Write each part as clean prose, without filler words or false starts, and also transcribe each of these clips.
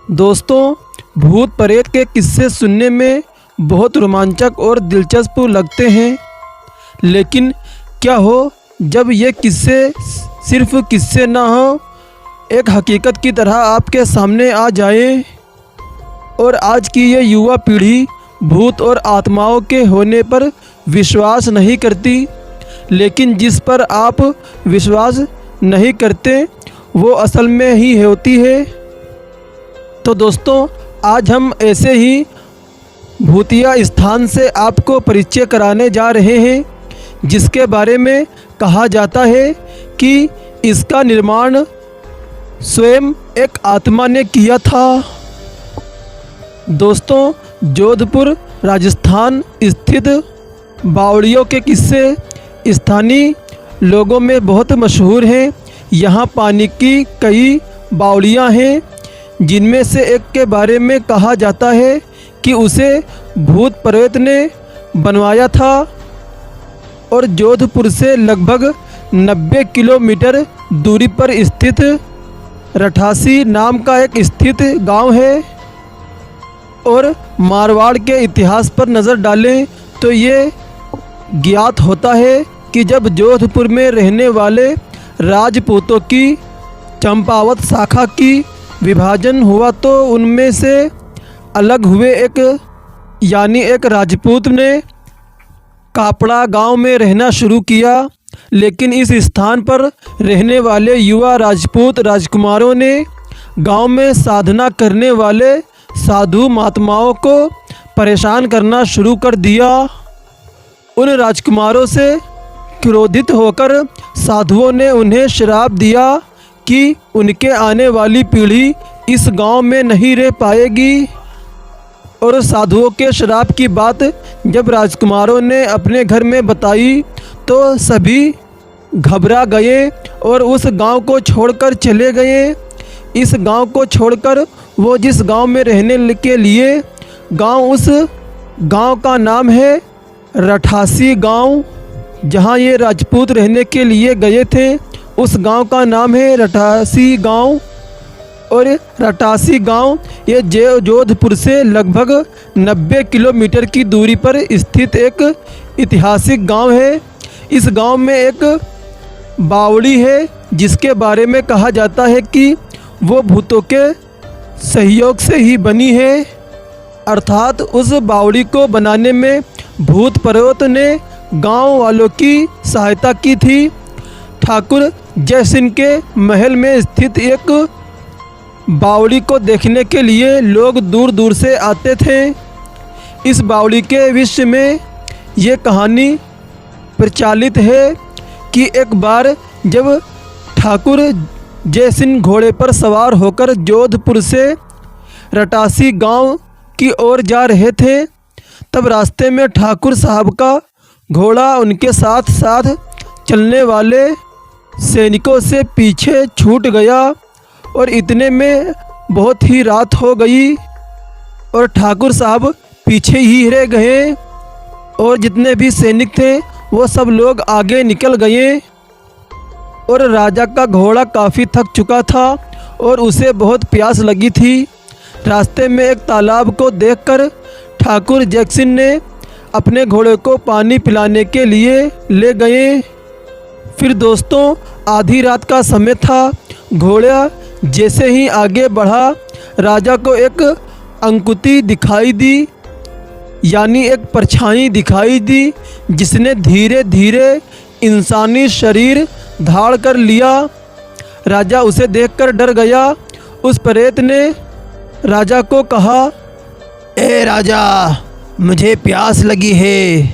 दोस्तों, भूत प्रेत के किस्से सुनने में बहुत रोमांचक और दिलचस्प लगते हैं, लेकिन क्या हो जब ये किस्से सिर्फ किस्से ना हो, एक हकीकत की तरह आपके सामने आ जाए। और आज की ये युवा पीढ़ी भूत और आत्माओं के होने पर विश्वास नहीं करती, लेकिन जिस पर आप विश्वास नहीं करते वो असल में ही होती है। तो दोस्तों, आज हम ऐसे ही भूतिया स्थान से आपको परिचय कराने जा रहे हैं, जिसके बारे में कहा जाता है कि इसका निर्माण स्वयं एक आत्मा ने किया था। दोस्तों, जोधपुर राजस्थान स्थित बावड़ियों के किस्से स्थानीय लोगों में बहुत मशहूर हैं। यहाँ पानी की कई बावड़ियाँ हैं, जिनमें से एक के बारे में कहा जाता है कि उसे भूत प्रेत ने बनवाया था और जोधपुर से लगभग 90 किलोमीटर दूरी पर स्थित रठासी नाम का एक स्थित गांव है। और मारवाड़ के इतिहास पर नज़र डालें तो ये ज्ञात होता है कि जब जोधपुर में रहने वाले राजपूतों की चंपावत शाखा की विभाजन हुआ तो उनमें से अलग हुए एक राजपूत ने कापड़ा गांव में रहना शुरू किया। लेकिन इस स्थान पर रहने वाले युवा राजपूत राजकुमारों ने गांव में साधना करने वाले साधु महात्माओं को परेशान करना शुरू कर दिया। उन राजकुमारों से क्रोधित होकर साधुओं ने उन्हें श्राप दिया कि उनके आने वाली पीढ़ी इस गांव में नहीं रह पाएगी। और साधुओं के श्राप की बात जब राजकुमारों ने अपने घर में बताई तो सभी घबरा गए और उस गांव को छोड़कर चले गए। इस गांव को छोड़कर वो जिस गांव में रहने के लिए उस गांव का नाम है रठासी गांव, जहां ये राजपूत रहने के लिए गए थे, उस गांव का नाम है रठासी गांव। और रठासी गांव ये जोधपुर से लगभग 90 किलोमीटर की दूरी पर स्थित एक ऐतिहासिक गांव है। इस गांव में एक बावड़ी है, जिसके बारे में कहा जाता है कि वो भूतों के सहयोग से ही बनी है। अर्थात उस बावड़ी को बनाने में भूत प्रेत ने गांव वालों की सहायता की थी। ठाकुर जयसिंह के महल में स्थित एक बावड़ी को देखने के लिए लोग दूर दूर से आते थे। इस बावड़ी के विषय में ये कहानी प्रचलित है कि एक बार जब ठाकुर जयसिंह घोड़े पर सवार होकर जोधपुर से रटासी गांव की ओर जा रहे थे, तब रास्ते में ठाकुर साहब का घोड़ा उनके साथ साथ चलने वाले सैनिकों से पीछे छूट गया और इतने में बहुत ही रात हो गई और ठाकुर साहब पीछे ही रह गए और जितने भी सैनिक थे वो सब लोग आगे निकल गए। और राजा का घोड़ा काफ़ी थक चुका था और उसे बहुत प्यास लगी थी। रास्ते में एक तालाब को देखकर ठाकुर जयसिंह ने अपने घोड़े को पानी पिलाने के लिए ले गए। फिर दोस्तों, आधी रात का समय था। घोड़ा जैसे ही आगे बढ़ा, राजा को एक अंकुति दिखाई दी, यानी एक परछाई दिखाई दी, जिसने धीरे धीरे इंसानी शरीर धारण कर लिया। राजा उसे देखकर डर गया। उस प्रेत ने राजा को कहा, ए राजा, मुझे प्यास लगी है,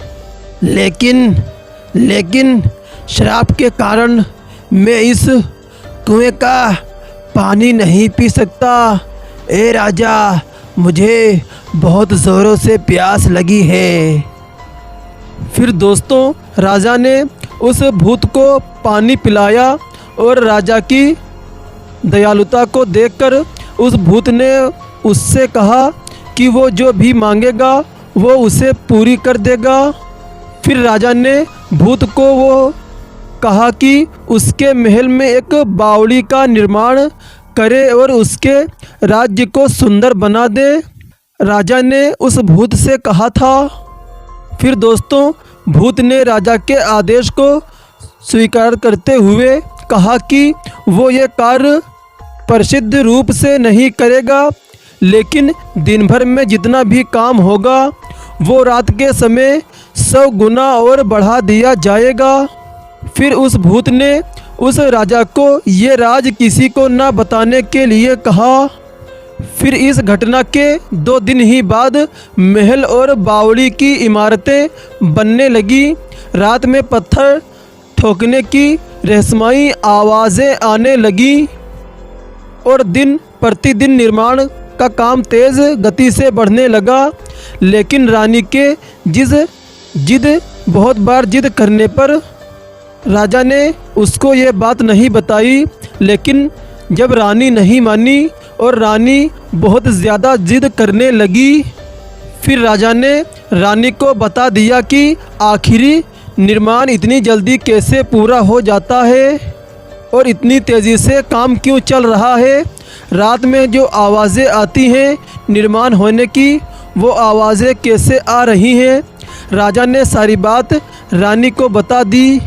लेकिन शराब के कारण मैं इस कुएं का पानी नहीं पी सकता। ए राजा, मुझे बहुत ज़ोरों से प्यास लगी है। फिर दोस्तों, राजा ने उस भूत को पानी पिलाया और राजा की दयालुता को देखकर उस भूत ने उससे कहा कि वो जो भी मांगेगा वो उसे पूरी कर देगा। फिर राजा ने भूत को वो कहा कि उसके महल में एक बावड़ी का निर्माण करे और उसके राज्य को सुंदर बना दे, राजा ने उस भूत से कहा था। फिर दोस्तों भूत ने राजा के आदेश को स्वीकार करते हुए कहा कि वो ये कार्य प्रसिद्ध रूप से नहीं करेगा, लेकिन दिन भर में जितना भी काम होगा वो रात के समय 100 गुना और बढ़ा दिया जाएगा। फिर उस भूत ने उस राजा को ये राज किसी को न बताने के लिए कहा। फिर इस घटना के 2 दिन ही बाद महल और बावड़ी की इमारतें बनने लगी। रात में पत्थर ठोकने की रहस्यमयी आवाज़ें आने लगी और दिन प्रतिदिन निर्माण का काम तेज़ गति से बढ़ने लगा। लेकिन रानी के बहुत बार जिद करने पर राजा ने उसको ये बात नहीं बताई। लेकिन जब रानी नहीं मानी और रानी बहुत ज़्यादा जिद करने लगी, फिर राजा ने रानी को बता दिया कि आखिरी निर्माण इतनी जल्दी कैसे पूरा हो जाता है और इतनी तेज़ी से काम क्यों चल रहा है। रात में जो आवाज़ें आती हैं निर्माण होने की, वो आवाज़ें कैसे आ रही हैं। राजा ने सारी बात रानी को बता दी।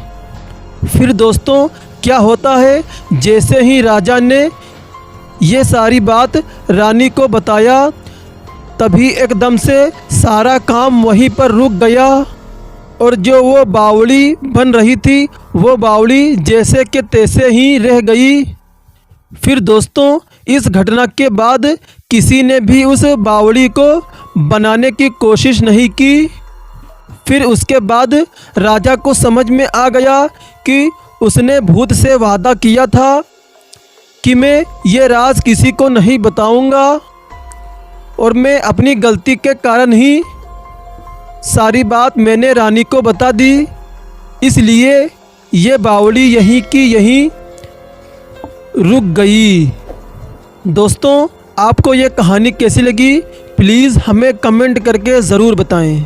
फिर दोस्तों क्या होता है, जैसे ही राजा ने ये सारी बात रानी को बताया, तभी एकदम से सारा काम वहीं पर रुक गया और जो वो बावड़ी बन रही थी वो बावड़ी जैसे कि तैसे ही रह गई। फिर दोस्तों इस घटना के बाद किसी ने भी उस बावड़ी को बनाने की कोशिश नहीं की। फिर उसके बाद राजा को समझ में आ गया कि उसने भूत से वादा किया था कि मैं ये राज किसी को नहीं बताऊंगा और मैं अपनी गलती के कारण ही सारी बात मैंने रानी को बता दी। इसलिए ये बावड़ी यहीं की यहीं रुक गई। दोस्तों आपको ये कहानी कैसी लगी, प्लीज़ हमें कमेंट करके ज़रूर बताएं।